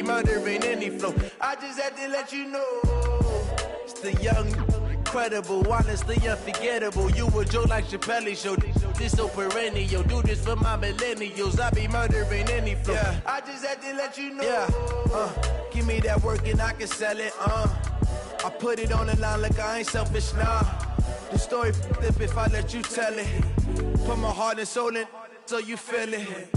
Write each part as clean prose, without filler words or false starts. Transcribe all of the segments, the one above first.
Murdering any flow. I just had to let you know. It's the young, incredible, honestly unforgettable. You a Joe like Chappelle show. This so perennial. Do this for my millennials. I be murdering any flow. Yeah. I just had to let you know. Yeah. Give me that work and I can sell it. I put it on the line like I ain't selfish now. The story flip if I let you tell it. Put my heart and soul in so you feel it.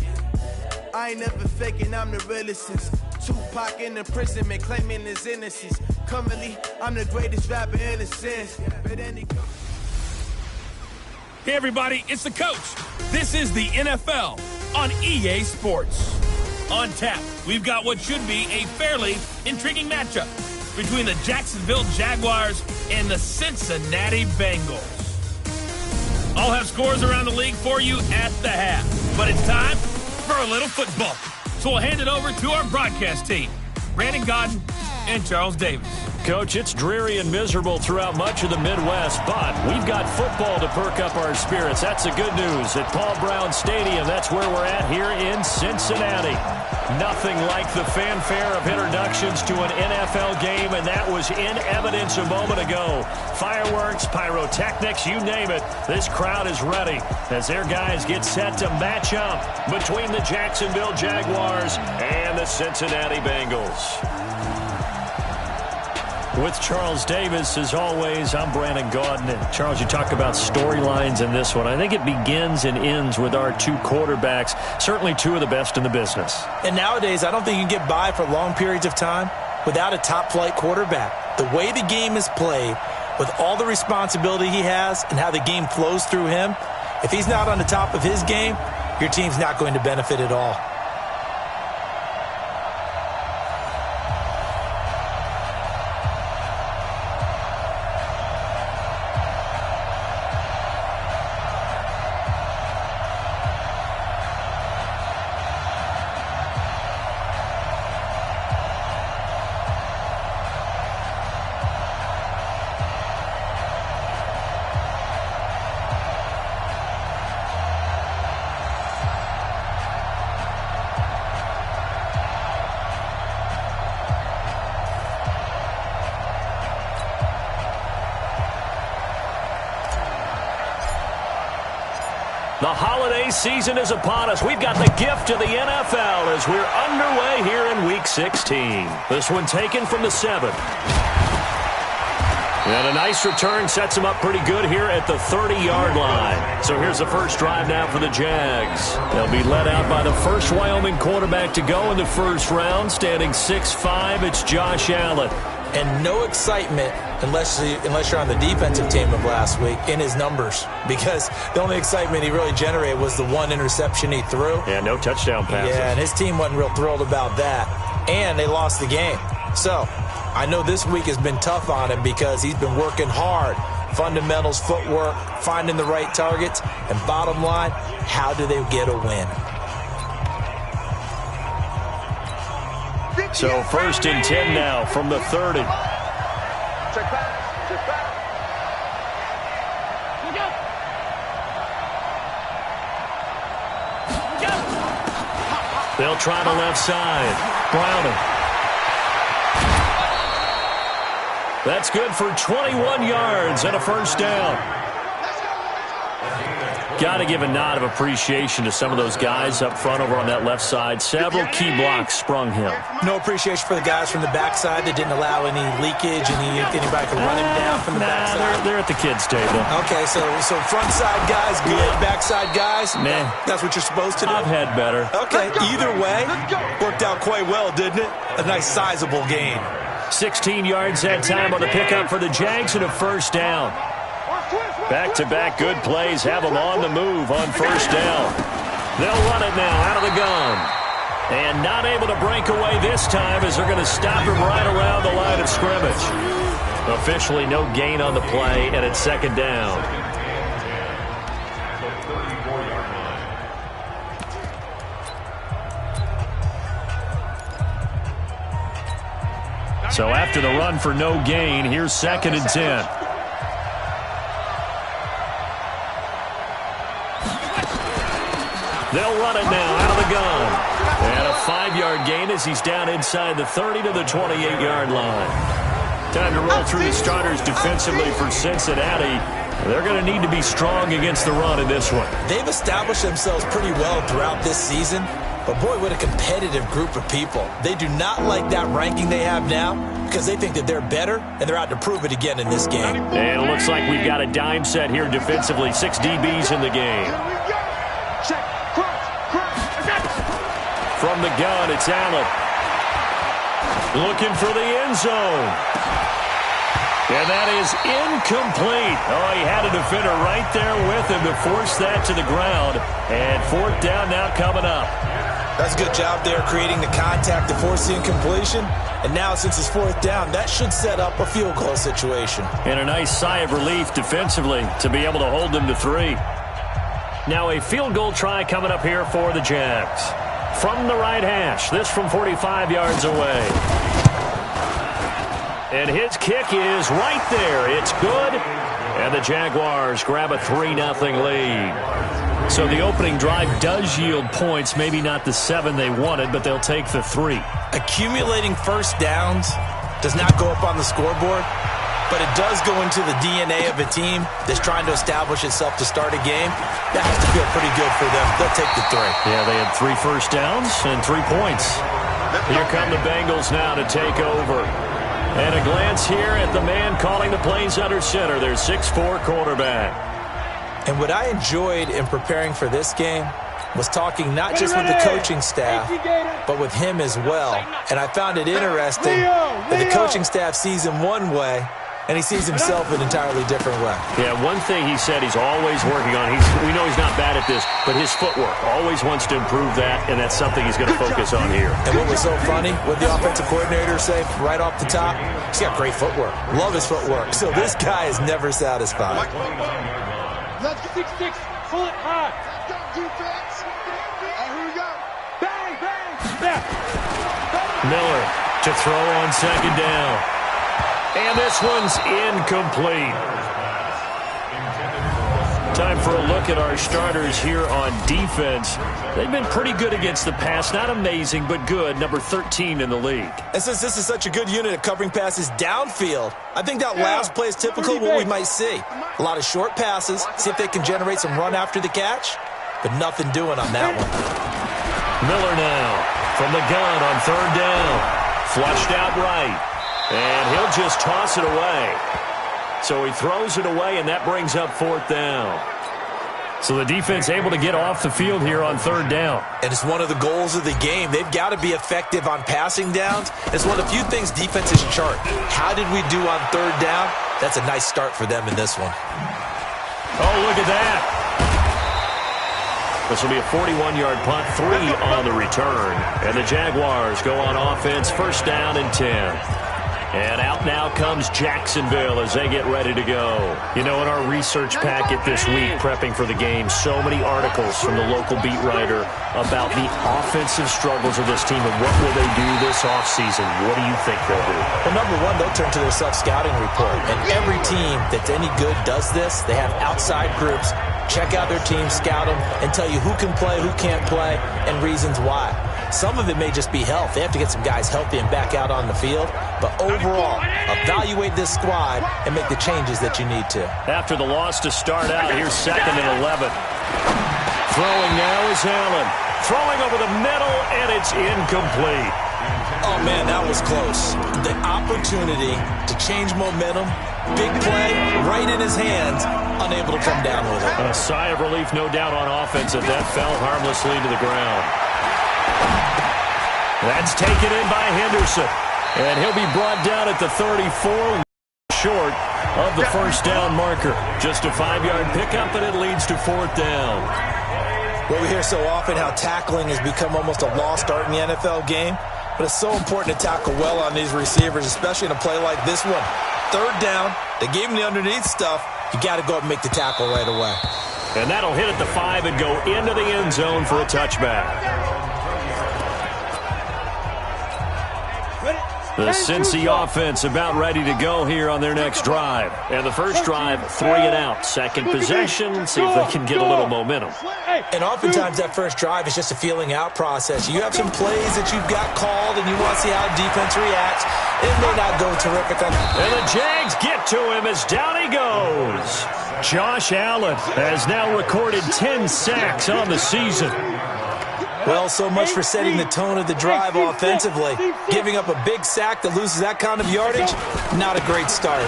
I ain't never faking, I'm the realest since Tupac in imprisonment, claiming his innocence. Currently, I'm the greatest rapper in a sense. Hey everybody, it's the coach. This is the NFL on EA Sports. On tap, we've got what should be a fairly intriguing matchup between the Jacksonville Jaguars and the Cincinnati Bengals. I'll have scores around the league for you at the half, but it's time for a little football. So we'll hand it over to our broadcast team, Brandon Godden and Charles Davis. Coach, it's dreary and miserable throughout much of the Midwest, but we've got football to perk up our spirits. That's the good news at Paul Brown Stadium. That's where we're at here in Cincinnati. Nothing like the fanfare of introductions to an NFL game, and that was in evidence a moment ago. Fireworks, pyrotechnics, you name it. This crowd is ready as their guys get set to match up between the Jacksonville Jaguars and the Cincinnati Bengals. With Charles Davis, as always, I'm Brandon Gaudin. And Charles, you talk about storylines in this one. I think it begins and ends with our two quarterbacks, certainly two of the best in the business. And nowadays, I don't think you can get by for long periods of time without a top-flight quarterback. The way the game is played, with all the responsibility he has and how the game flows through him, if he's not on the top of his game, your team's not going to benefit at all. The holiday season is upon us. We've got the gift of the NFL as we're underway here in Week 16. This one taken from the 7th. And a nice return sets them up pretty good here at the 30-yard line. So here's the first drive now for the Jags. They'll be led out by the first Wyoming quarterback to go in the first round, standing 6'5". It's Josh Allen. And no excitement unless you're on the defensive team of last week in his numbers, because the only excitement he really generated was the one interception he threw. Yeah, no touchdown passes. Yeah, and his team wasn't real thrilled about that. And they lost the game. So I know this week has been tough on him because he's been working hard. Fundamentals, footwork, finding the right targets, and bottom line, how do they get a win? So first and 10 now from the 30. They'll try the left side. Browning. That's good for 21 yards and a first down. Got to give a nod of appreciation to some of those guys up front over on that left side. Several key blocks sprung him. No appreciation for the guys from the backside that didn't allow any leakage, anybody could run him down from the backside. They're at the kids' table. Okay, so front side guys good, backside guys, nah. That's what you're supposed to do. I've had better. Okay, either way, worked out quite well, didn't it? A nice sizable gain. 16 yards that time on the pickup for the Jags and a first down. Back-to-back good plays have them on the move on first down. They'll run it now out of the gun. And not able to break away this time as they're going to stop him right around the line of scrimmage. Officially no gain on the play, and it's second down. So after the run for no gain, here's second and 10. They'll run it now out of the gun. And a 5-yard gain as he's down inside the 30 to the 28-yard line. Time to roll through the starters defensively for Cincinnati. They're going to need to be strong against the run in this one. They've established themselves pretty well throughout this season, but boy, what a competitive group of people. They do not like that ranking they have now because they think that they're better, and they're out to prove it again in this game. And it looks like we've got a dime set here defensively. 6 DBs in the game. From the gun, it's Allen. Looking for the end zone. And that is incomplete. Oh, he had a defender right there with him to force that to the ground. And 4th down now coming up. That's a good job there creating the contact to force the incompletion. And now since it's 4th down, that should set up a field goal situation. And a nice sigh of relief defensively to be able to hold them to 3. Now a field goal try coming up here for the Jags. From the right hash, this from 45 yards away. And his kick is right there. It's good. And the Jaguars grab a 3-0 lead. So the opening drive does yield points. Maybe not the 7 they wanted, but they'll take the 3. Accumulating first downs does not go up on the scoreboard, but it does go into the DNA of a team that's trying to establish itself to start a game. That has to feel pretty good for them. They'll take the 3. Yeah, they had 3 first downs and 3 points. Here come the Bengals now to take over. And a glance here at the man calling the plays under center, their 6'4" quarterback. And what I enjoyed in preparing for this game was talking not just with the coaching staff, but with him as well. And I found it interesting that the coaching staff sees him one way, and he sees himself an entirely different way. Yeah, one thing he said he's always working on, we know he's not bad at this, but his footwork, always wants to improve that, and that's something he's going to focus on here. And what was so funny, what the offensive coordinator say right off the top, he's got great footwork. Love his footwork. So this guy is never satisfied. Let's 6-6, pull it high. Defense. Here we go. Bang, bang. Miller to throw on 2nd down. And this one's incomplete. Time for a look at our starters here on defense. They've been pretty good against the pass. Not amazing, but good. Number 13 in the league. And since this is such a good unit at covering passes downfield, I think that last play is typical of what we might see. A lot of short passes, see if they can generate some run after the catch, but nothing doing on that one. Miller now from the gun on 3rd down. Flushed out right. And he'll just toss it away. So he throws it away, and that brings up 4th down. So the defense able to get off the field here on 3rd down. And it's one of the goals of the game. They've got to be effective on passing downs. It's one of the few things defenses chart. How did we do on 3rd down? That's a nice start for them in this one. Oh, look at that. This will be a 41-yard punt, 3 on the return. And the Jaguars go on offense, 1st down and 10. And out now comes Jacksonville as they get ready to go. You know, in our research packet this week, prepping for the game, so many articles from the local beat writer about the offensive struggles of this team and what will they do this offseason. What do you think they'll do? Well, number one, they'll turn to their self-scouting report. And every team that's any good does this. They have outside groups, check out their team, scout them, and tell you who can play, who can't play, and reasons why. Some of it may just be health. They have to get some guys healthy and back out on the field. But overall, evaluate this squad and make the changes that you need to. After the loss to start out, here's 2nd and 11. Throwing now is Allen. Throwing over the middle, and it's incomplete. Oh, man, that was close. The opportunity to change momentum, big play, right in his hands, unable to come down with it. A sigh of relief, no doubt, on offense, and that fell harmlessly to the ground. That's taken in by Henderson. And he'll be brought down at the 34, short of the 1st down marker. Just a 5-yard pickup, and it leads to 4th down. Well, we hear so often how tackling has become almost a lost art in the NFL game. But it's so important to tackle well on these receivers, especially in a play like this one. 3rd down, they gave him the underneath stuff. You got to go up and make the tackle right away. And that'll hit at the 5 and go into the end zone for a touchback. The Cincy offense about ready to go here on their next drive. And the first drive, 3 and out. Second possession, see if they can get a little momentum. And oftentimes that first drive is just a feeling out process. You have some plays that you've got called and you want to see how defense reacts. It may not go terrific. And the Jags get to him as down he goes. Josh Allen has now recorded 10 sacks on the season. Well, so much for setting the tone of the drive offensively. Giving up a big sack that loses that kind of yardage, not a great start.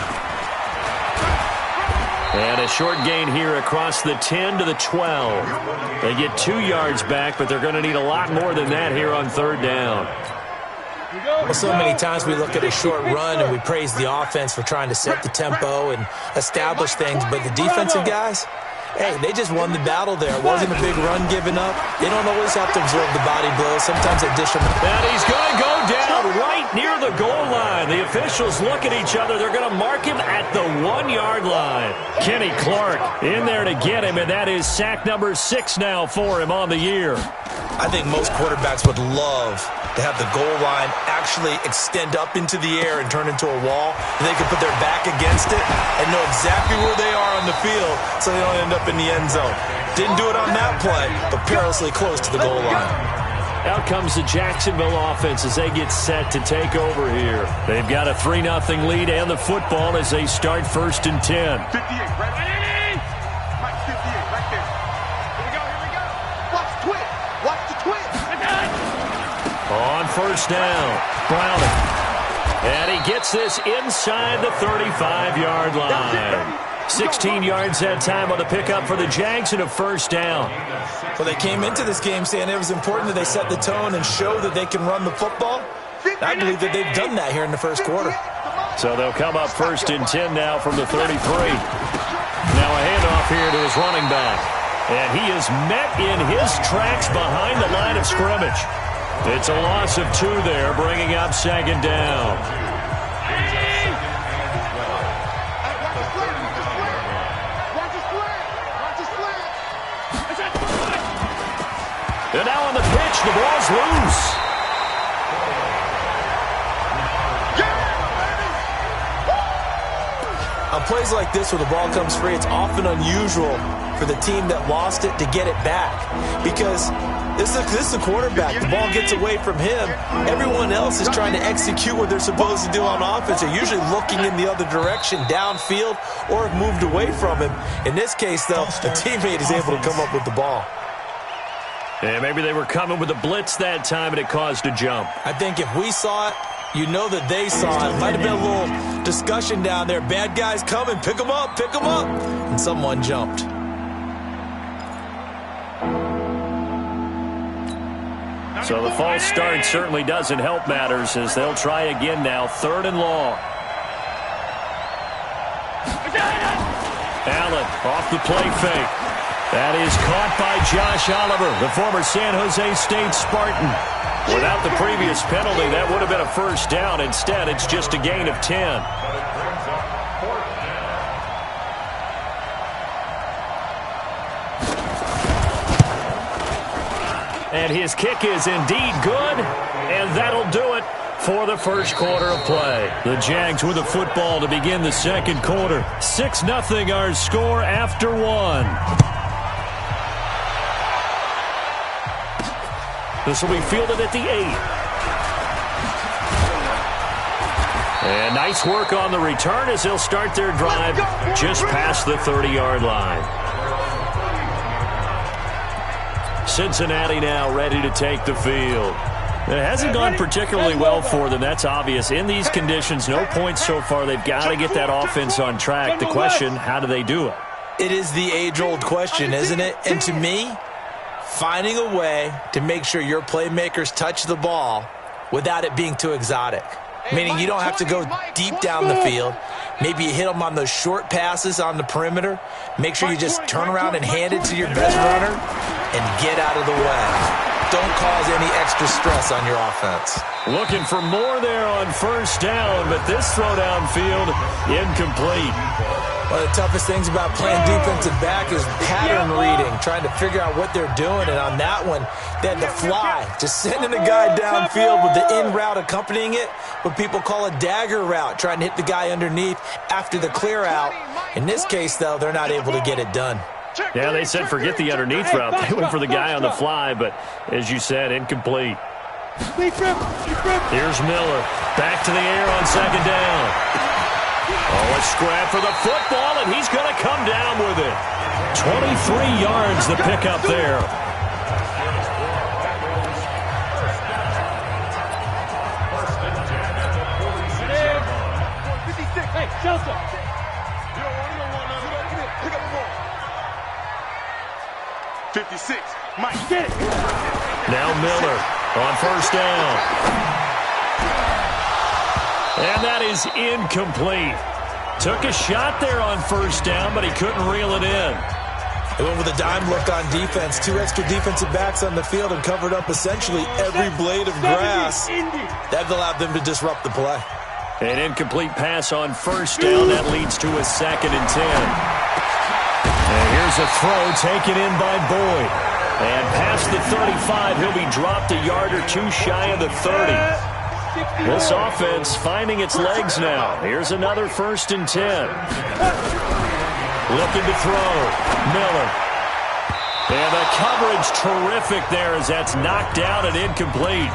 And a short gain here across the 10 to the 12. They get 2 yards back, but they're going to need a lot more than that here on third down. Well, so many times we look at a short run and we praise the offense for trying to set the tempo and establish things, but the defensive guys, hey, they just won the battle there. It wasn't a big run given up. They don't always have to absorb the body blows. Sometimes they dish them. And he's going to go down right near the goal line. The officials look at each other. They're going to mark him at the 1-yard line. Kenny Clark in there to get him, and that is sack number 6 now for him on the year. I think most quarterbacks would love to have the goal line actually extend up into the air and turn into a wall. And they can put their back against it and know exactly where they are on the field so they don't end up in the end zone. Didn't do it on that play, but perilously close to the goal line. Out comes the Jacksonville offense as they get set to take over here. They've got a 3-0 lead and the football as they start first and 10. 58, right there. Mike, 58, right there. Here we go. Watch the twist. Watch the twist. On first down, Browning. And he gets this inside the 35-yard line. 16 yards that time on the pickup for the Jags and a first down. Well, they came into this game saying it was important that they set the tone and show that they can run the football. I believe that they've done that here in the first quarter. So they'll come up first and 10 now from the 33. Now a handoff here to his running back. And he is met in his tracks behind the line of scrimmage. It's a loss of 2 there, bringing up second down. And now on the pitch, the ball's loose. On plays like this where the ball comes free, it's often unusual for the team that lost it to get it back. Because this is a quarterback. The ball gets away from him. Everyone else is trying to execute what they're supposed to do on offense. They're usually looking in the other direction, downfield, or have moved away from him. In this case, though, a teammate is able to come up with the ball. And maybe they were coming with a blitz that time, and it caused a jump. I think if we saw it, you know that they saw it. Might have been a little discussion down there. Bad guys coming, pick them up, pick them up. And someone jumped. So the false start certainly doesn't help matters as they'll try again now, 3rd and long. Allen off the play fake. That is caught by Josh Oliver, the former San Jose State Spartan. Without the previous penalty, that would have been a first down. Instead, it's just a gain of 10. And his kick is indeed good, and that'll do it for the first quarter of play. The Jags with the football to begin the second quarter. 6-0 our score after 1. This will be fielded at the 8. And nice work on the return as they'll start their drive just past the 30-yard line. Cincinnati now ready to take the field. It hasn't gone particularly well for them, that's obvious. In these conditions, no points so far. They've got to get that offense on track. The question, how do they do it? It is the age-old question, isn't it? And to me, finding a way to make sure your playmakers touch the ball without it being too exotic. Meaning you don't have to go deep down the field. Maybe you hit them on those short passes on the perimeter. Make sure you just turn around and hand it to your best runner and get out of the way. don't cause any extra stress on your offense. Looking for more there on first down, but this throw downfield incomplete. One of the toughest things about playing defensive back is pattern reading, trying to figure out what they're doing. And on that one, they had to fly, just sending a guy downfield with the in route accompanying it, what people call a dagger route, trying to hit the guy underneath after the clear out. In this case, though, they're not able to get it done. Yeah, they said forget the underneath route. They went for the guy on the fly, but as you said, incomplete. Here's Miller. Back to the air on second down. Oh, a scrap for the football, and he's going to come down with it. 23 yards the pickup there. Hey, Delta. You don't want to pick up the ball. 56. Mike, get it. Now Miller on first down. And that is incomplete. Took a shot there on first down, but he couldn't reel it in. They went with a dime look on defense. 2 extra defensive backs on the field and covered up essentially every blade of grass. That allowed them to disrupt the play. An incomplete pass on first down. That leads to a 2nd and 10. And here's a throw taken in by Boyd. And past the 35, he'll be dropped a yard or two shy of the 30. This offense finding its legs now. Here's another 1st and 10. Looking to throw. Miller. And the coverage terrific there as that's knocked down and incomplete.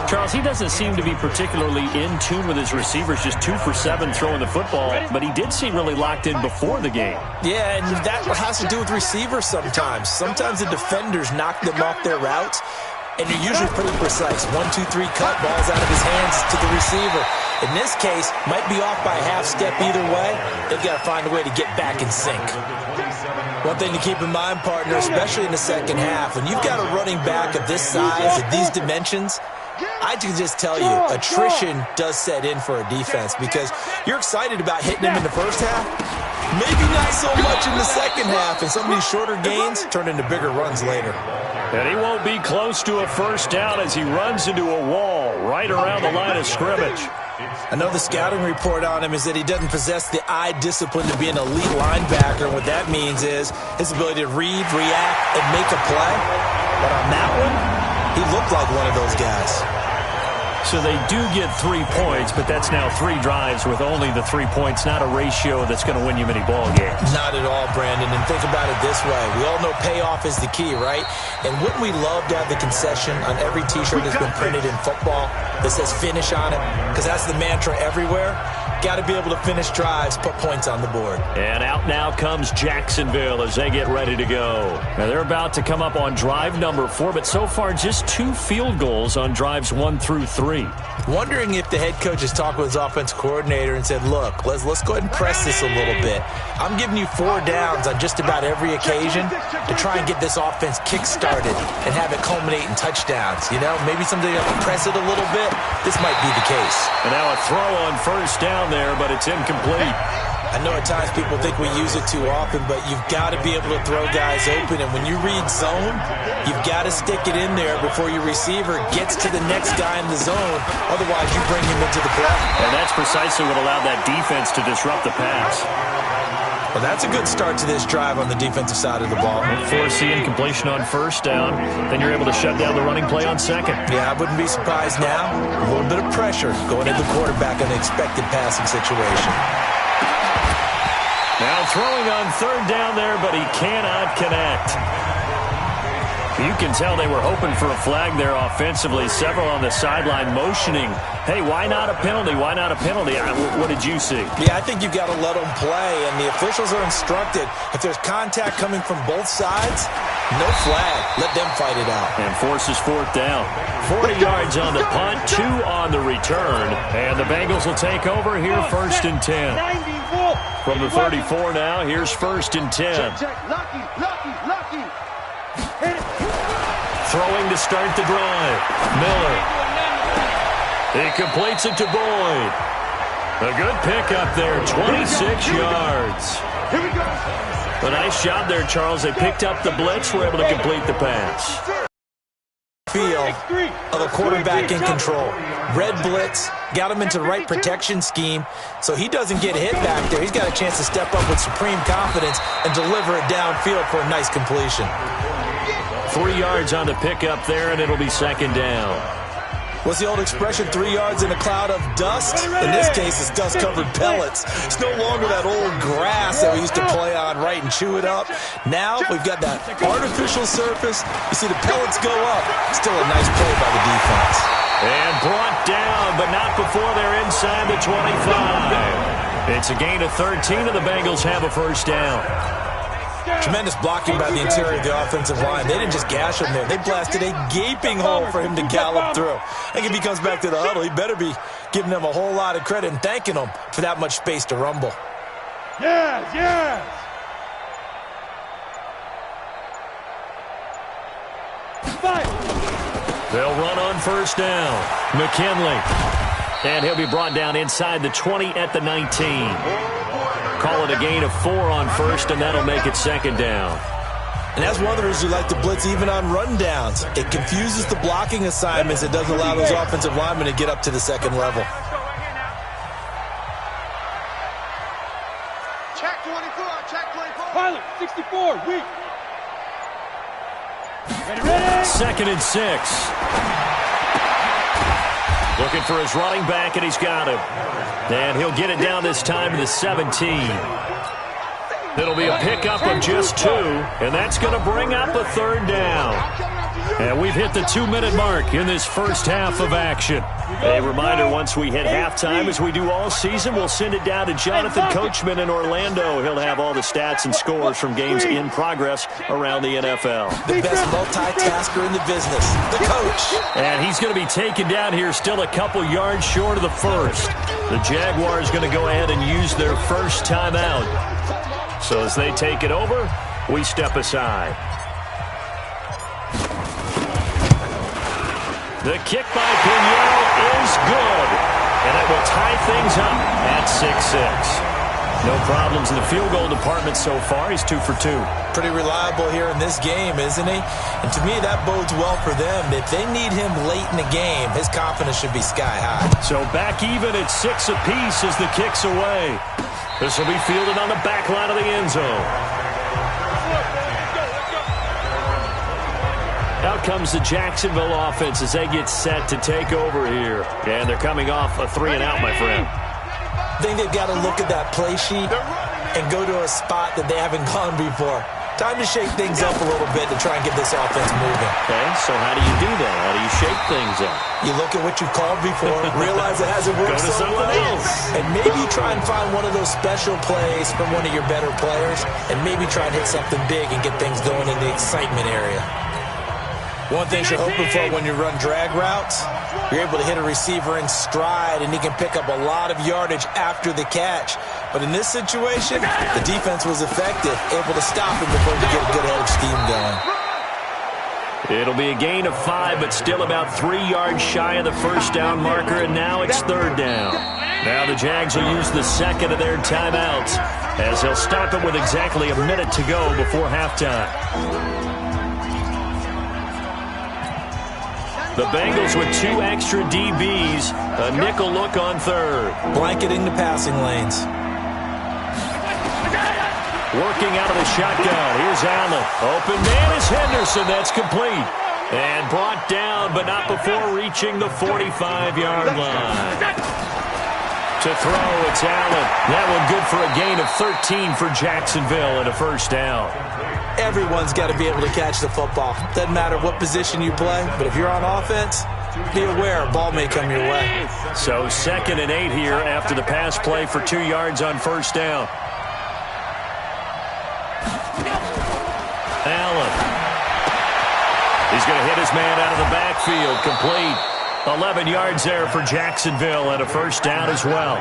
Charles, he doesn't seem to be particularly in tune with his receivers, just 2 for 7 throwing the football, but he did seem really locked in before the game. Yeah, and that has to do with receivers sometimes. Sometimes the defenders knock them off their routes, and you're usually pretty precise. 1, 2, 3 cut, balls out of his hands to the receiver. In this case, might be off by a half step either way. They've got to find a way to get back in sync. One thing to keep in mind, partner, especially in the second half, when you've got a running back of this size, of these dimensions, I can just tell you, attrition does set in for a defense because you're excited about hitting him in the first half. Maybe not so much in the second half, and some of these shorter gains turn into bigger runs later. And he won't be close to a first down as he runs into a wall right around the line of scrimmage. I know the scouting report on him is that he doesn't possess the eye discipline to be an elite linebacker. And what that means is his ability to read, react, and make a play. But on that one, he looked like one of those guys. So they do get 3 points, but that's now 3 drives with only the 3 points, not a ratio that's going to win you many ball games. Not at all, Brandon. And think about it this way. We all know payoff is the key, right? And wouldn't we love to have the concession on every T-shirt that's been printed in football that says finish on it? Because that's the mantra everywhere. Got to be able to finish drives, put points on the board. And out now comes Jacksonville as they get ready to go. Now they're about to come up on drive number 4, but so far just 2 field goals on drives 1 through 3. Wondering if the head coach has talked with his offensive coordinator and said, look, let's go ahead and press this a little bit. I'm giving you 4 downs on just about every occasion to try and get this offense kick-started and have it culminate in touchdowns. You know, maybe someday you have to press it a little bit. This might be the case. And now a throw on first down there, but it's incomplete. I know at times people think we use it too often, but you've got to be able to throw guys open. And when you read zone, you've got to stick it in there before your receiver gets to the next guy in the zone. Otherwise, you bring him into the play. And that's precisely what allowed that defense to disrupt the pass. Well, that's a good start to this drive on the defensive side of the ball. Forcing incompletion on first down, then you're able to shut down the running play on second. Yeah, I wouldn't be surprised now. A little bit of pressure going into the quarterback in an expected passing situation. Now throwing on third down there, but he cannot connect. You can tell they were hoping for a flag there offensively. Several on the sideline motioning, hey, why not a penalty? Why not a penalty? What did you see? Yeah, I think you've got to let them play, and the officials are instructed. If there's contact coming from both sides, no flag. Let them fight it out. And forces fourth down. 40 yards on the punt, 2 on the return. And the Bengals will take over here, 1st and 10. From the 34 now, here's 1st and 10. Lucky. Throwing to start the drive. Miller. He completes it to Boyd. A good pickup there, 26 yards. Here we go. A nice job there, Charles. They picked up the blitz, were able to complete the pass. tell of a quarterback in control. Red blitz, got him into the right protection scheme, so he doesn't get hit back there. He's got a chance to step up with supreme confidence and deliver it downfield for a nice completion. 3 yards on the pickup there, and it'll be second down. What's the old expression, 3 yards in a cloud of dust? In this case, it's dust-covered pellets. It's no longer that old grass that we used to play on, right, and chew it up. Now we've got that artificial surface. You see the pellets go up. Still a nice play by the defense. And brought down, but not before they're inside the 25. It's a gain of 13, and the Bengals have a first down. Tremendous blocking by the interior of the offensive line. They didn't just gash him there. They blasted a gaping hole for him to gallop through. I think if he comes back to the huddle, he better be giving them a whole lot of credit and thanking them for that much space to rumble. Yes, yes. They'll run on first down. McKinley. And he'll be brought down inside the 20 at the 19. Call it a gain of 4 on first, and that'll make it second down. And that's one of the reasons we like to blitz even on rundowns. It confuses the blocking assignments. It doesn't allow those offensive linemen to get up to the second level. Check 24, check 24. Pilot, 64, weak. Ready. Second and 6. Looking for his running back, and he's got him. And he'll get it down this time to the 17. It'll be a pickup of just 2, and that's going to bring up a third down. And we've hit the 2-minute mark in this first half of action. A reminder, once we hit halftime, as we do all season, we'll send it down to Jonathan Coachman in Orlando. He'll have all the stats and scores from games in progress around the NFL. The best multitasker in the business, the coach. And he's going to be taken down here still a couple yards short of the first. The Jaguars going to go ahead and use their first timeout. So as they take it over, we step aside. The kick by Pignero is good. And it will tie things up at 6-6. No problems in the field goal department so far. He's 2 for 2. Pretty reliable here in this game, isn't he? And to me, that bodes well for them. If they need him late in the game, his confidence should be sky high. So back even at 6 apiece as the kick's away. This will be fielded on the back line of the end zone. Out comes the Jacksonville offense as they get set to take over here. And they're coming off a 3-and-out, my friend. I think they've got to look at that play sheet and go to a spot that they haven't gone before. Time to shake things up a little bit to try and get this offense moving. Okay, so how do you do that? How do you shake things up? You look at what you've called before, realize it hasn't worked Go to so something well, else. and maybe try and find one of those special plays from one of your better players, and maybe try and hit something big and get things going in the excitement area. One thing you're hoping for when you run drag routes, you're able to hit a receiver in stride, and he can pick up a lot of yardage after the catch. But in this situation, the defense was effective, able to stop him before he could get a good head of steam going. It'll be a gain of 5, but still about 3 yards shy of the first down marker, and now it's third down. Now the Jags will use the second of their timeouts as they'll stop it with exactly a minute to go before halftime. The Bengals with 2 extra DBs, a nickel look on third. Blanketing the passing lanes. Working out of the shotgun. Here's Allen. Open man is Henderson. That's complete. And brought down, but not before reaching the 45-yard line. To throw, it's Allen. That one good for a gain of 13 for Jacksonville and a first down. Everyone's got to be able to catch the football. Doesn't matter what position you play, but if you're on offense, be aware a ball may come your way. So 2nd and 8 here after the pass play for 2 yards on first down. Allen. He's going to hit his man out of the backfield. Complete. 11 yards there for Jacksonville and a first down as well.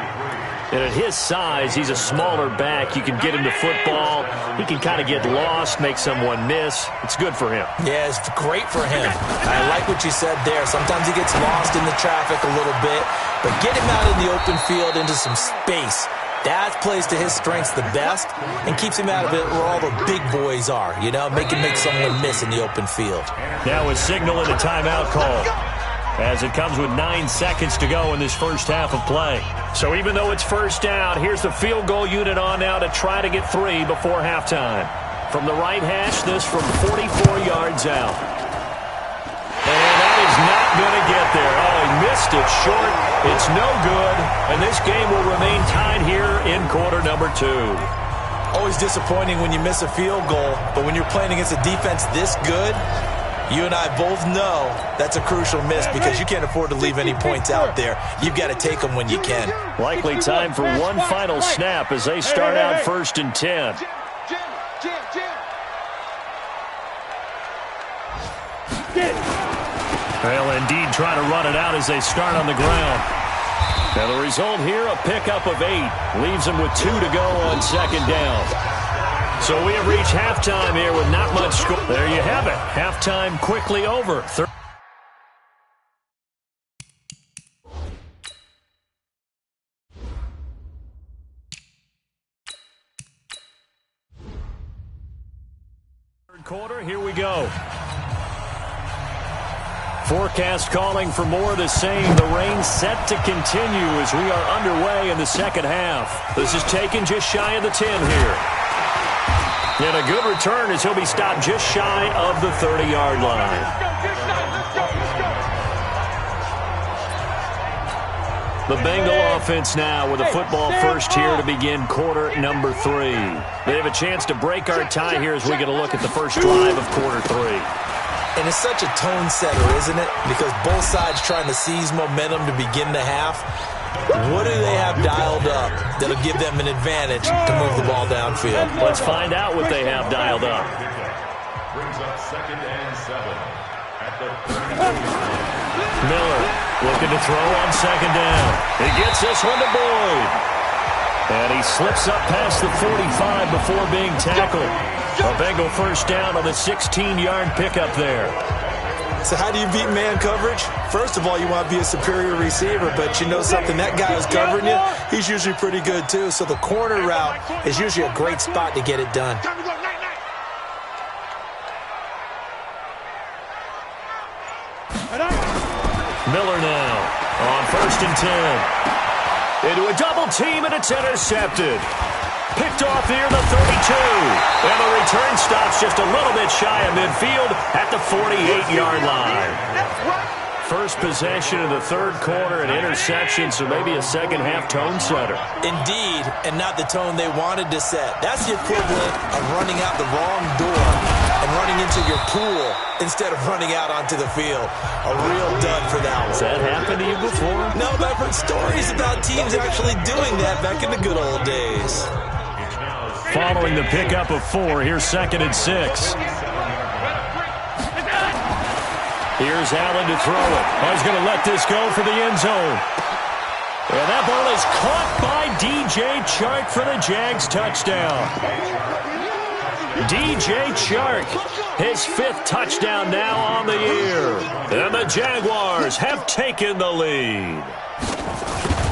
And at his size, he's a smaller back. You can get him to football. He can kind of get lost, make someone miss. It's good for him. Yeah, it's great for him. I like what you said there. Sometimes he gets lost in the traffic a little bit, but get him out in the open field into some space. That plays to his strengths the best and keeps him out of it where all the big boys are, you know, make someone miss in the open field. Now a signal and a timeout call as it comes with 9 seconds to go in this first half of play. So even though it's first down, here's the field goal unit on now to try to get 3 before halftime. From the right hash, this from 44 yards out. And that is not going to get there. Oh, he missed it short. It's no good. And this game will remain tied here in quarter number 2. Always disappointing when you miss a field goal, but when you're playing against a defense this good, you and I both know that's a crucial miss because you can't afford to leave any points out there. You've got to take them when you can. Likely time for one final snap as they start out 1st and 10. Well, indeed, try to run it out as they start on the ground. Now the result here, a pickup of 8. Leaves them with 2 to go on 2nd down. So we have reached halftime here with not much score. There you have it. Halftime quickly over. Third quarter, here we go. Forecast calling for more of the same. The rain set to continue as we are underway in the second half. This is taken just shy of the 10 here. And a good return as he'll be stopped just shy of the 30-yard line. The Bengal offense now with a football first here to begin quarter number 3. They have a chance to break our tie here as we get a look at the first drive of quarter 3. And it's such a tone setter, isn't it? Because both sides trying to seize momentum to begin the half. What do they have dialed up that'll give them an advantage to move the ball downfield? Let's find out what they have dialed up. Brings up 2nd and 7 at the 30. Miller looking to throw on 2nd down. He gets this one to Boyd. And he slips up past the 45 before being tackled. A Bengal first down on the 16-yard pickup there. So how do you beat man coverage? First of all, you want to be a superior receiver, but you know something, that guy who's covering you, he's usually pretty good too. So the corner route is usually a great spot to get it done. Miller now on 1st and 10. Into a double team, and it's intercepted. Picked off near the 32. And the return stops just a little bit shy of midfield at the 48-yard line. First possession of the third quarter, an interception, so maybe a second-half tone setter. Indeed, and not the tone they wanted to set. That's the equivalent of running out the wrong door and running into your pool instead of running out onto the field. A real dud for that one. Has that happened to you before? No, but I've heard stories about teams actually doing that back in the good old days. Following the pickup of 4, here's 2nd and 6. Here's Allen to throw it. Oh, he's going to let this go for the end zone. And that ball is caught by DJ Chark for the Jags touchdown. DJ Chark, his 5th touchdown now on the year. And the Jaguars have taken the lead.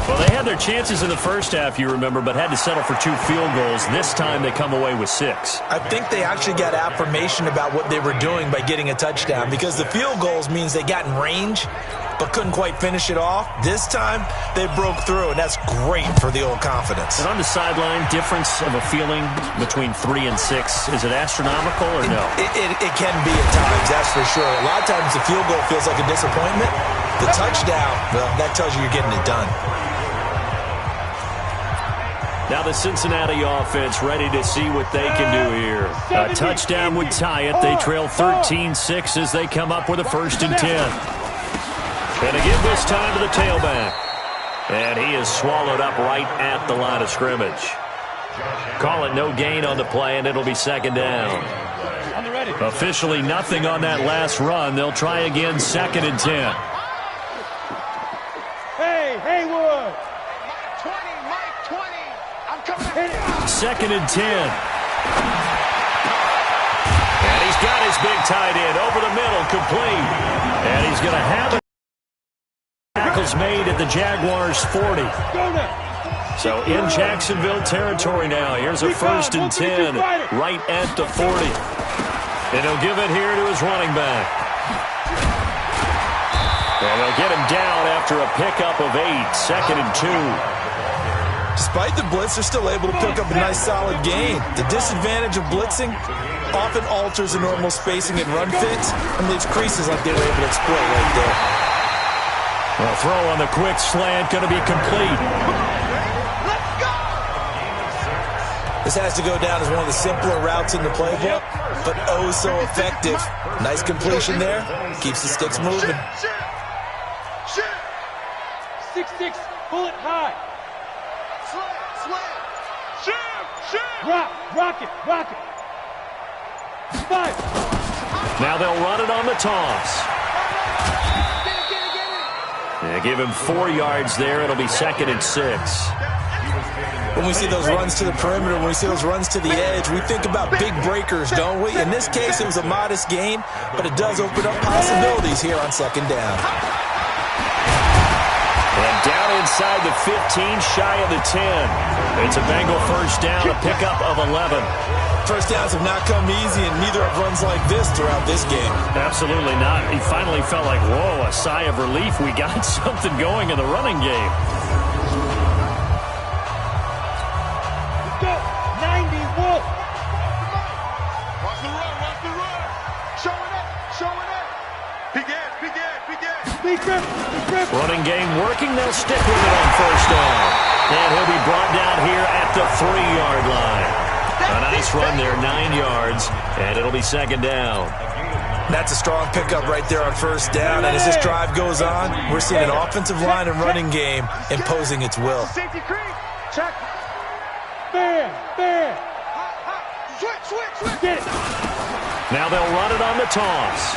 Well, they had their chances in the first half, you remember, but had to settle for 2 field goals. This time they come away with 6. I think they actually got affirmation about what they were doing by getting a touchdown, because the field goals means they got in range but couldn't quite finish it off. This time they broke through, and that's great for the old confidence. And on the sideline, difference of a feeling between 3 and 6, is it astronomical or no? It can be at times, that's for sure. A lot of times the field goal feels like a disappointment. The touchdown, well, that tells you you're getting it done. Now the Cincinnati offense ready to see what they can do here. A touchdown would tie it. They trail 13-6 as they come up with a 1st and 10. And again this time to the tailback. And he is swallowed up right at the line of scrimmage. Call it no gain on the play, and it'll be 2nd down. Officially nothing on that last run. They'll try again 2nd and 10. Hey, Haywood! 2nd and 10. And he's got his big tight end over the middle, complete. And he's going to have it. Tackles made at the Jaguars' 40. So in Jacksonville territory now. Here's a 1st and 10 right at the 40. And he'll give it here to his running back. And they'll get him down after a pickup of 8, 2nd and 2. Despite the blitz, they're still able to pick up a nice solid gain. The disadvantage of blitzing often alters the normal spacing and run fits and leaves creases like they were able to exploit right there. Well, throw on the quick slant, going to be complete. This has to go down as one of the simpler routes in the playbook, but oh so effective. Nice completion there. Keeps the sticks moving. 6-6, pull it high. Slam. Rock it. 5. Now they'll run it on the toss. They give him 4 yards there. It'll be 2nd and 6. When we see those runs to the perimeter, when we see those runs to the edge, we think about big breakers, don't we? In this case, it was a modest gain, but it does open up possibilities here on 2nd down. And down inside the 15, shy of the 10. It's a Bengal 1st down, a pickup of 11. First downs have not come easy, and neither have runs like this throughout this game. Absolutely not. He finally felt like, whoa, a sigh of relief. We got something going in the running game. Let's go. 90, Wolf. Watch the run. Showing up. Big ass. Big grip. Running game working. They'll stick with it on 1st down. And he'll be brought down here at the 3-yard line. A nice run there, 9 yards, and it'll be 2nd down. That's a strong pickup right there on 1st down, and as this drive goes on, we're seeing an offensive line and running game imposing its will. Safety creep. Check. Bam. Switch. Get it. Now they'll run it on the toss.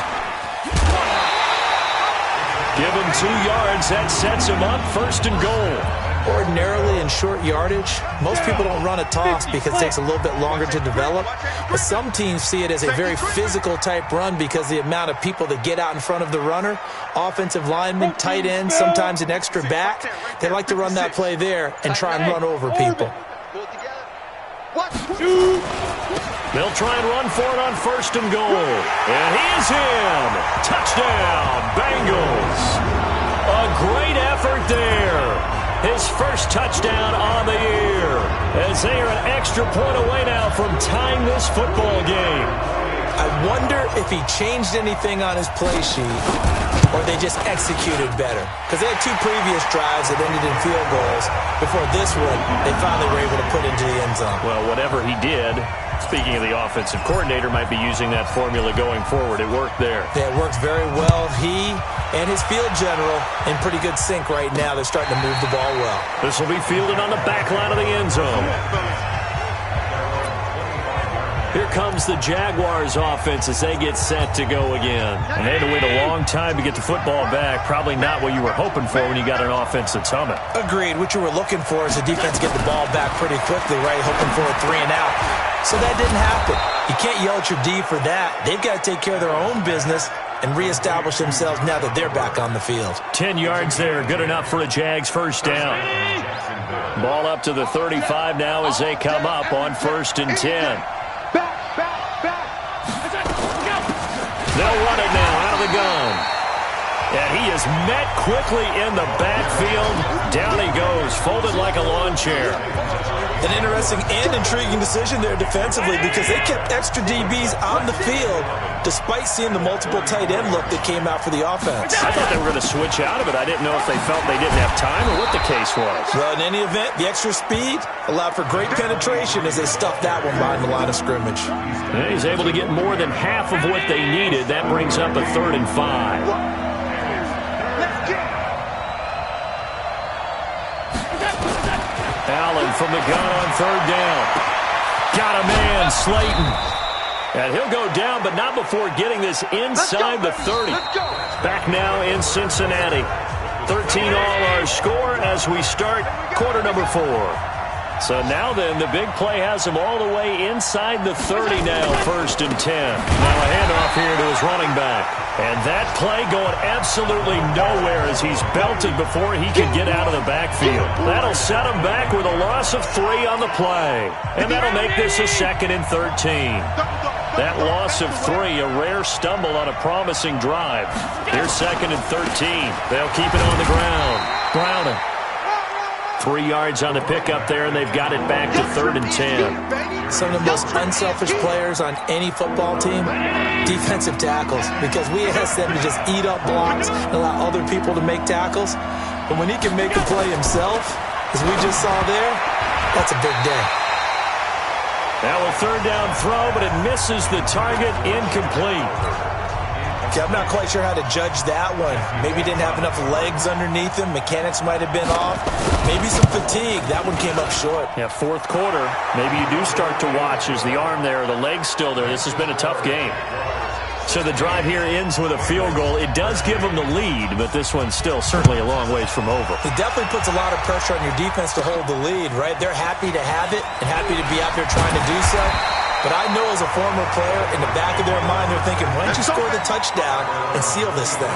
Give him 2 yards. That sets him up 1st and goal. Ordinarily in short yardage, most people don't run a toss because it takes a little bit longer to develop. But some teams see it as a very physical type run because the amount of people that get out in front of the runner, offensive linemen, tight ends, sometimes an extra back, they like to run that play there and try and run over people. They'll try and run for it on 1st and goal. And he is in. Touchdown, Bengals. A great effort there. His 1st touchdown on the year, as they are an extra point away now from tying this football game. I wonder if he changed anything on his play sheet or they just executed better. Because they had 2 previous drives that ended in field goals. Before this one, they finally were able to put into the end zone. Well, whatever he did, speaking of the offensive coordinator, might be using that formula going forward. It worked there. Yeah, it worked very well. He and his field general in pretty good sync right now. They're starting to move the ball well. This will be fielded on the back line of the end zone. Here comes the Jaguars offense as they get set to go again. And they had to wait a long time to get the football back. Probably not what you were hoping for when you got an offense that's humming. Agreed. What you were looking for is the defense get the ball back pretty quickly, right? Hoping for a 3 and out. So that didn't happen. You can't yell at your D for that. They've got to take care of their own business and reestablish themselves now that they're back on the field. 10 yards there, good enough for a Jags 1st down. Ball up to the 35 now as they come up on 1st and 10. They'll run it now out of the gun. And he is met quickly in the backfield. Down he goes, folded like a lawn chair. An interesting and intriguing decision there defensively because they kept extra DBs on the field despite seeing the multiple tight end look that came out for the offense. I thought they were going to switch out of it. I didn't know if they felt they didn't have time or what the case was. Well, in any event, the extra speed allowed for great penetration as they stuffed that one behind the line of scrimmage. And he's able to get more than half of what they needed. That brings up a 3rd and 5. Allen from the gun on 3rd down. Got a man, Slayton. And he'll go down, but not before getting this inside the 30. Back now in Cincinnati. 13 all our score as we start quarter number 4. So now then, the big play has him all the way inside the 30 now, 1st and 10. Now a handoff here to his running back. And that play going absolutely nowhere as he's belted before he can get out of the backfield. That'll set him back with a loss of 3 on the play. And that'll make this a 2nd and 13. That loss of 3, a rare stumble on a promising drive. Here's 2nd and 13. They'll keep it on the ground. Browning. 3 yards on the pickup there, and they've got it back to 3rd and 10. Some of the most unselfish players on any football team, defensive tackles, because we ask them to just eat up blocks and allow other people to make tackles. But when he can make a play himself, as we just saw there, that's a big day. Now a 3rd down throw, but it misses the target, incomplete. Okay, I'm not quite sure how to judge that one. Maybe he didn't have enough legs underneath him. Mechanics might have been off. Maybe some fatigue. That one came up short. Yeah, 4th quarter. Maybe you do start to watch as the arm there, the leg's still there. This has been a tough game. So the drive here ends with a field goal. It does give them the lead, but this one's still certainly a long ways from over. It definitely puts a lot of pressure on your defense to hold the lead, right? They're happy to have it and happy to be out there trying to do so. But I know as a former player, in the back of their mind, they're thinking, why don't you score the touchdown and seal this thing?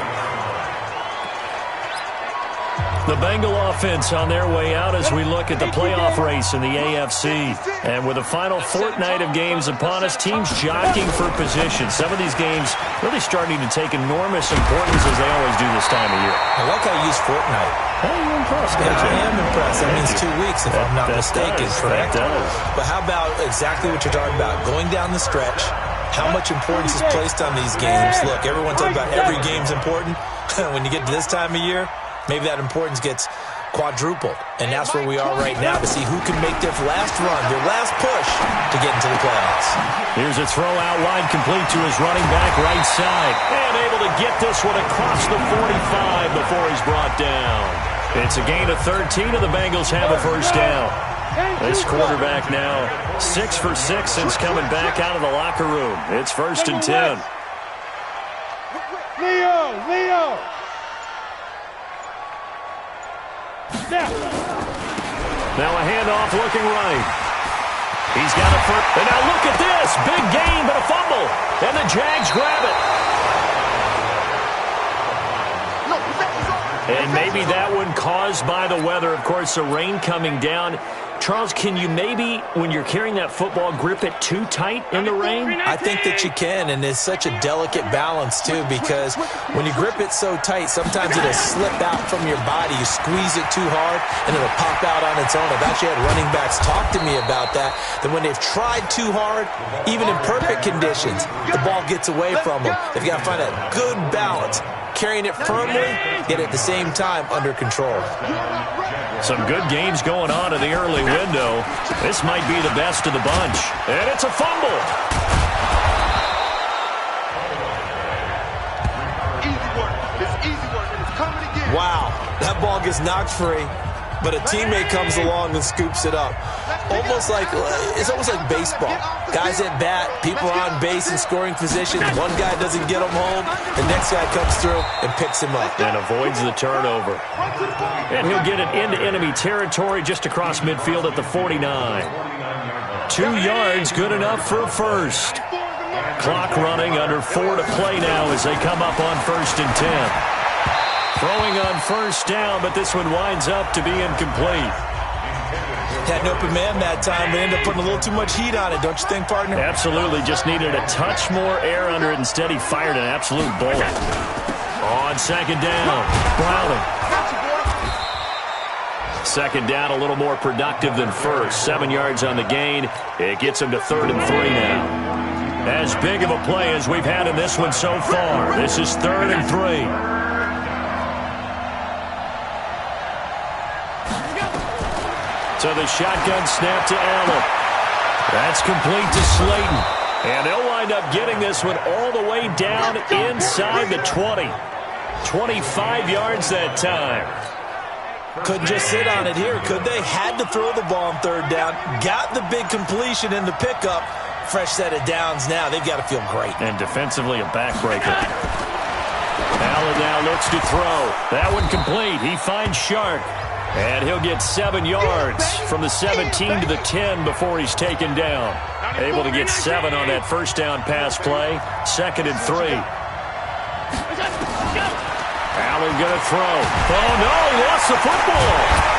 The Bengal offense on their way out as we look at the playoff race in the AFC. And with the final fortnight of games upon us, teams jockeying for position. Some of these games really starting to take enormous importance as they always do this time of year. I like how you use fortnight. Hey, you're impressed. Yeah, I am impressed. That means 2 weeks if I'm not mistaken, correct? That does. But how about exactly what you're talking about? Going down the stretch, how much importance is placed on these games? Look, everyone talks about every game's important. When you get to this time of year, maybe that importance gets quadrupled. And that's where we are right now to see who can make their last run, their last push to get into the playoffs. Here's a throw out wide, complete to his running back right side. And able to get this one across the 45 before he's brought down. It's a gain of 13, and the Bengals have a 1st down. This quarterback now 6 for 6 since coming back out of the locker room. It's 1st and 10. Leo! Now a handoff looking right. He's got a first. And now look at this. Big gain, but a fumble. And the Jags grab it. And maybe that one caused by the weather. Of course, the rain coming down. Charles, can you maybe, when you're carrying that football, grip it too tight in the rain? I think that you can, and it's such a delicate balance, too, because when you grip it so tight, sometimes it'll slip out from your body. You squeeze it too hard, and it'll pop out on its own. I've actually had running backs talk to me about that when they've tried too hard, even in perfect conditions, the ball gets away from them. They've got to find a good balance, carrying it firmly, yet at the same time under control. Some good games going on in the early window. This might be the best of the bunch. And it's a fumble. Easy work. It's easy work, and it's coming again. Wow, that ball gets knocked free, but a teammate comes along and scoops it up. It's almost like baseball. Guys at bat, people are on base in scoring position. One guy doesn't get him home. The next guy comes through and picks him up. And avoids the turnover. And he'll get it into enemy territory just across midfield at the 49. 2 yards, good enough for a first. Clock running, under 4 to play now as they come up on 1st and 10. Throwing on 1st down, but this one winds up to be incomplete. Had an open man that time, but ended up putting a little too much heat on it, don't you think, partner? Absolutely, just needed a touch more air under it. Instead, he fired an absolute bullet. On 2nd down, Browning. 2nd down, a little more productive than first. 7 yards on the gain. It gets him to 3rd and 3 now. As big of a play as we've had in this one so far. This is 3rd and 3. So the shotgun snap to Allen. That's complete to Slayton. And they'll wind up getting this one all the way down inside the 20. 25 yards that time. Couldn't just sit on it here, could they? Had to throw the ball on 3rd down. Got the big completion in the pickup. Fresh set of downs now. They've got to feel great. And defensively, a backbreaker. Allen now looks to throw. That one complete. He finds Shark. And he'll get 7 yards from the 17 to the 10 before he's taken down. Able to get 7 on that first down pass play. 2nd and 3. Allen going to throw. Oh, no, lost the football.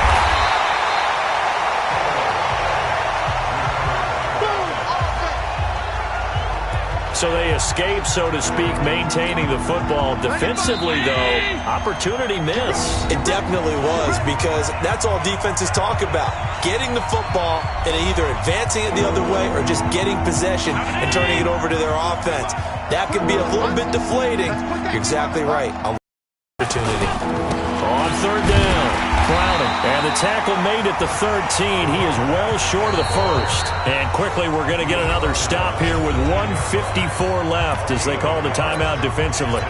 So they escape, so to speak, maintaining the football. Defensively, though, opportunity miss. It definitely was, because that's all defenses talk about. Getting the football and either advancing it the other way or just getting possession and turning it over to their offense. That could be a little bit deflating. You're exactly right. Opportunity. On 3rd down. And the tackle made at the 13. He is well short of the first. And quickly we're going to get another stop here with 1:54 left as they call the timeout defensively.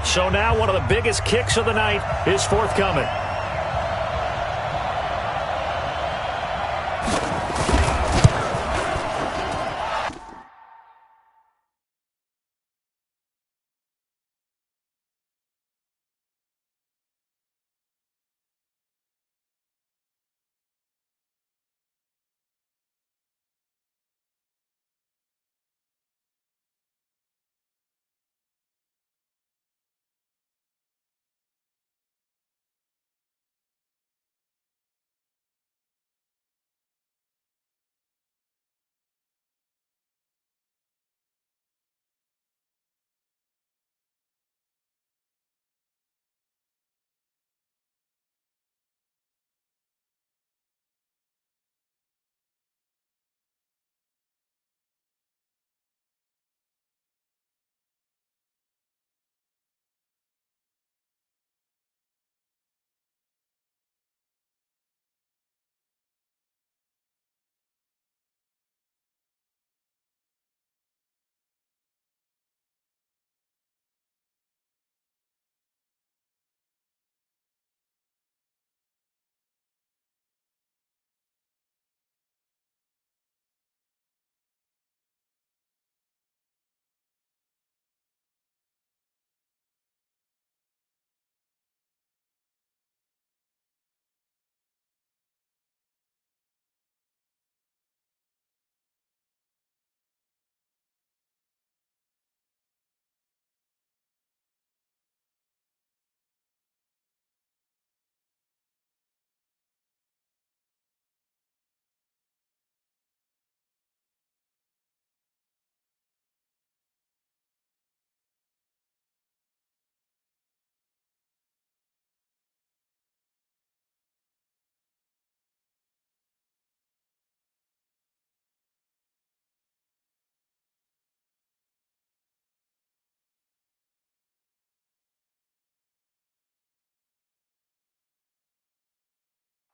So now one of the biggest kicks of the night is forthcoming.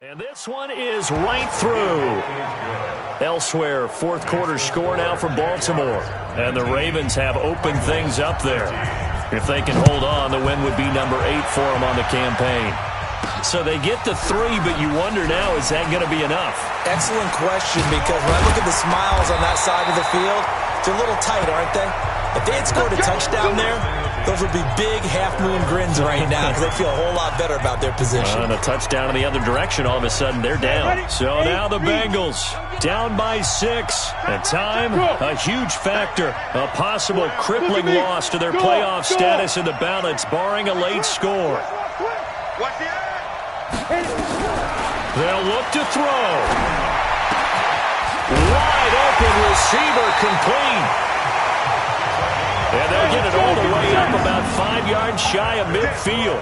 And this one is right through. Elsewhere, 4th quarter score now for Baltimore. And the Ravens have opened things up there. If they can hold on, the win would be number 8 for them on the campaign. So they get to 3, but you wonder now, is that going to be enough? Excellent question, because when I look at the smiles on that side of the field, they're a little tight, aren't they? If they had scored a touchdown there, those would be big half-moon grins right now because they feel a whole lot better about their position. And a touchdown in the other direction, all of a sudden they're down. So now the Bengals down by 6. And time, a huge factor. A possible crippling loss to their playoff status in the balance, barring a late score. They'll look to throw. Wide open receiver complete. And they'll get it all the way up about 5 yards shy of midfield.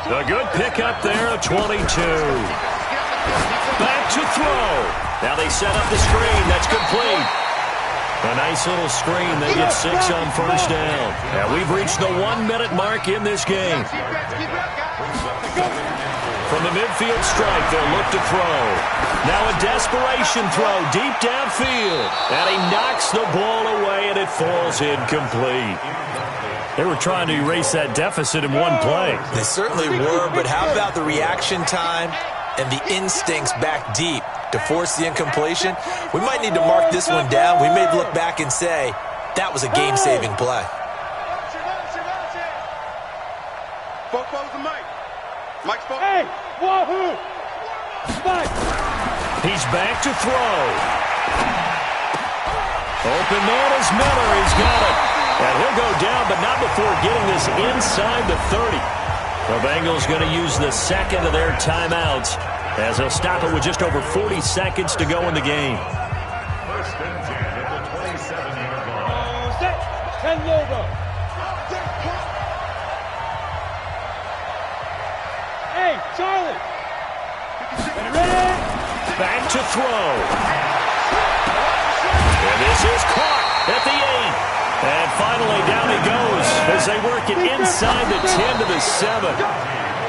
A good pickup there at 22. Back to throw. Now they set up the screen. That's complete. A nice little screen. They get 6 on first down. And we've reached the 1-minute mark in this game. From the midfield strike, they'll look to throw. Now a desperation throw deep downfield. And he knocks the ball away, and it falls incomplete. They were trying to erase that deficit in one play. They certainly were, but how about the reaction time and the instincts back deep to force the incompletion? We might need to mark this one down. We may look back and say, that was a game-saving play. Mike's hey! He's back to throw. Open man is Miller. He's got it. And he'll go down, but not before getting this inside the 30. The Bengals going to use the second of their timeouts as they'll stop it with just over 40 seconds to go in the game. First and 10 at the 27-yard line. Set. 10 logo. Hey, Charlie. Ready? Back to throw. And this is caught at the 8. And finally down he goes as they work it inside the 10 to the 7.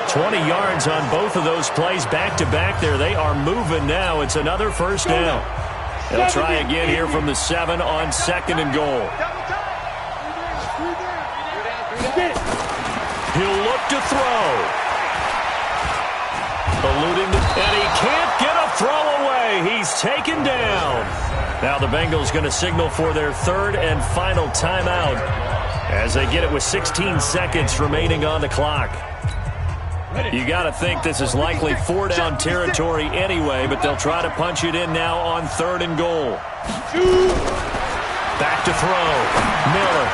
20 yards on both of those plays back-to-back there. They are moving now. It's another first down. They'll try again here from the 7 on 2nd and goal. He'll look to throw. Eluding the, and he can't get a throw away. He's taken down. Now the Bengals going to signal for their third and final timeout as they get it with 16 seconds remaining on the clock. You got to think this is likely 4-down territory anyway, but they'll try to punch it in now on 3rd and goal. Back to throw. Miller.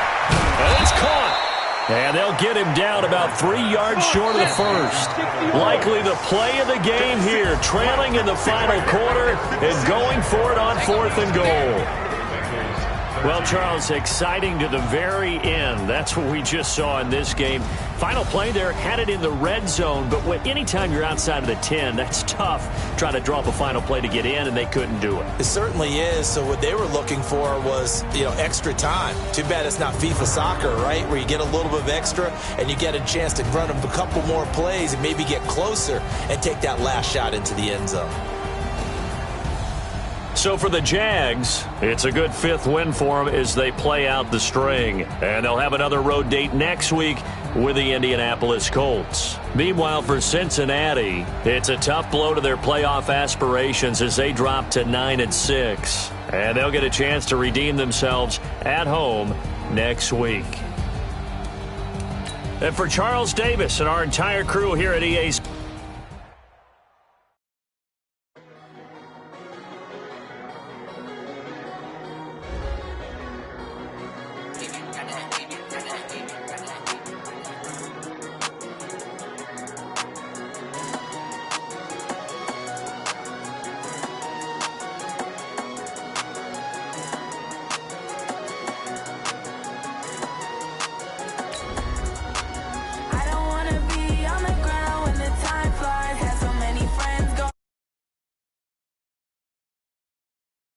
And it's caught. And they'll get him down about 3 yards short of the first. Likely the play of the game here, trailing in the final quarter and going for it on 4th and goal. Well, Charles, exciting to the very end. That's what we just saw in this game. Final play there, had it in the red zone, but anytime you're outside of the 10, that's tough. Trying to draw up a final play to get in, and they couldn't do it. It certainly is. So what they were looking for was, extra time. Too bad it's not FIFA soccer, right, where you get a little bit of extra and you get a chance to run a couple more plays and maybe get closer and take that last shot into the end zone. So for the Jags, it's a good 5th win for them as they play out the string. And they'll have another road date next week with the Indianapolis Colts. Meanwhile, for Cincinnati, it's a tough blow to their playoff aspirations as they drop to 9-6. And they'll get a chance to redeem themselves at home next week. And for Charles Davis and our entire crew here at EA Sports,